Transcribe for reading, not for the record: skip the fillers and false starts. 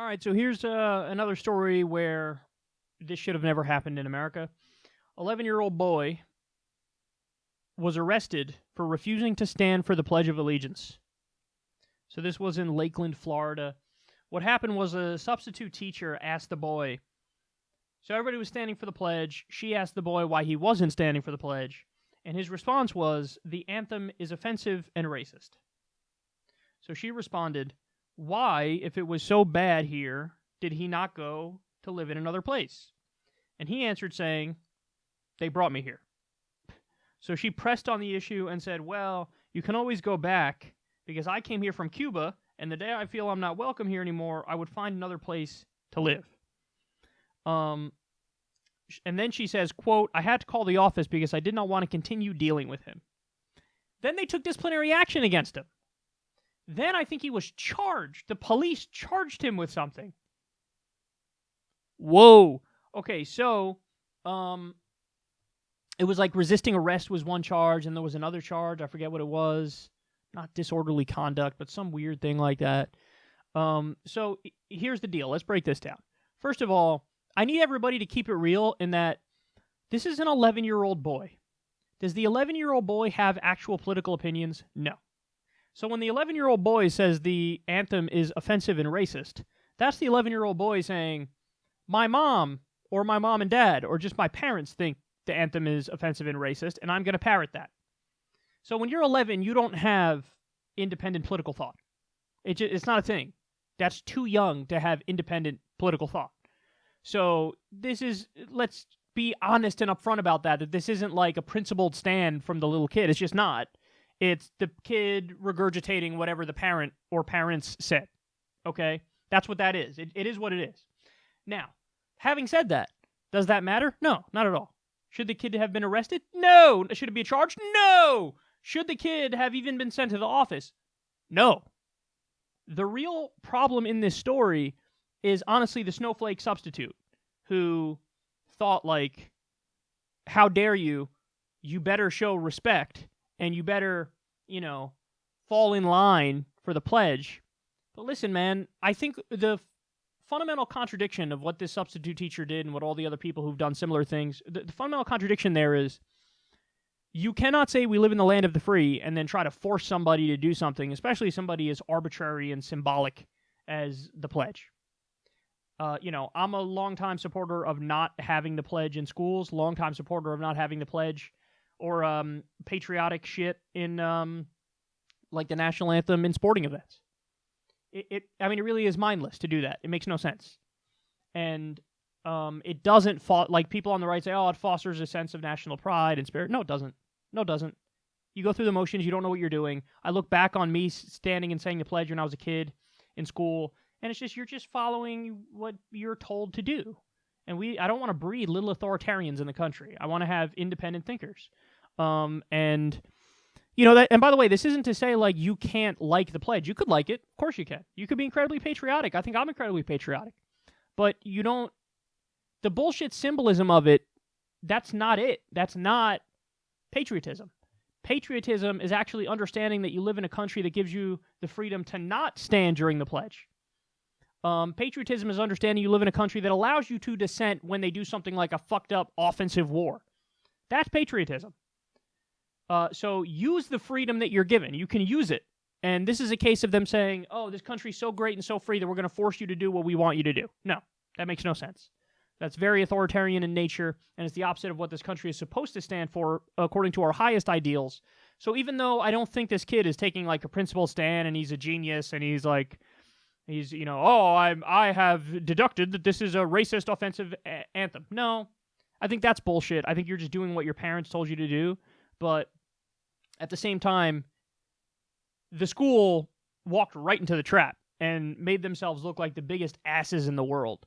right, so here's another story where this should have never happened in America. 11-year-old boy was arrested for refusing to stand for the Pledge of Allegiance. So this was in Lakeland, Florida. What happened was a substitute teacher asked the boy, so everybody was standing for the pledge. She asked the boy why he wasn't standing for the pledge, and his response was, the anthem is offensive and racist. So she responded, why, if it was so bad here, did he not go to live in another place? And he answered saying, they brought me here. So she pressed on the issue and said, well, you can always go back because I came here from Cuba, and the day I feel I'm not welcome here anymore, I would find another place to live. And then she says, quote, I had to call the office because I did not want to continue dealing with him. Then they took disciplinary action against him. Then I think he was charged. The police charged him with something. Whoa. Okay, so it was like resisting arrest was one charge, and there was another charge. I forget what it was. Not disorderly conduct, but some weird thing like that. So here's the deal. Let's break this down. First of all, I need everybody to keep it real in that this is an 11-year-old boy. Does the 11-year-old boy have actual political opinions? No. So when the 11-year-old boy says the anthem is offensive and racist, that's the 11-year-old boy saying, my mom or my mom and dad or just my parents think the anthem is offensive and racist, and I'm going to parrot that. So when you're 11, you don't have independent political thought. It's not a thing. That's too young to have independent political thought. So this is, let's be honest and upfront about that this isn't like a principled stand from the little kid. It's just not. It's the kid regurgitating whatever the parent or parents said. Okay? That's what that is. It is what it is. Now, having said that, does that matter? No, not at all. Should the kid have been arrested? No. Should it be charged? No. Should the kid have even been sent to the office? No. The real problem in this story is honestly the snowflake substitute who thought like, how dare you? You better show respect and you better, fall in line for the pledge. But listen, man, I think the fundamental contradiction of what this substitute teacher did and what all the other people who've done similar things, the fundamental contradiction there is you cannot say we live in the land of the free and then try to force somebody to do something, especially somebody as arbitrary and symbolic as the pledge. I'm a longtime supporter of not having the pledge in schools, longtime supporter of not having the pledge or patriotic shit in like the national anthem in sporting events. It really is mindless to do that. It makes no sense. And it doesn't, like people on the right say, oh, it fosters a sense of national pride and spirit. No, it doesn't. No, it doesn't. You go through the motions, you don't know what you're doing. I look back on me standing and saying the pledge when I was a kid in school, and it's just, you're just following what you're told to do. And I don't want to breed little authoritarians in the country. I want to have independent thinkers. And by the way, this isn't to say like you can't like the pledge. You could like it. Of course you can. You could be incredibly patriotic. I think I'm incredibly patriotic. But the bullshit symbolism of it, that's not it. That's not patriotism. Patriotism is actually understanding that you live in a country that gives you the freedom to not stand during the pledge. Patriotism is understanding you live in a country that allows you to dissent when they do something like a fucked up offensive war. That's patriotism. So use the freedom that you're given. You can use it. And this is a case of them saying, oh, this country's so great and so free that we're going to force you to do what we want you to do. No, that makes no sense. That's very authoritarian in nature, and it's the opposite of what this country is supposed to stand for according to our highest ideals. So even though I don't think this kid is taking like a principled stand and he's a genius and he's I have deducted that this is a racist offensive anthem. No, I think that's bullshit. I think you're just doing what your parents told you to do. But at the same time, the school walked right into the trap and made themselves look like the biggest asses in the world.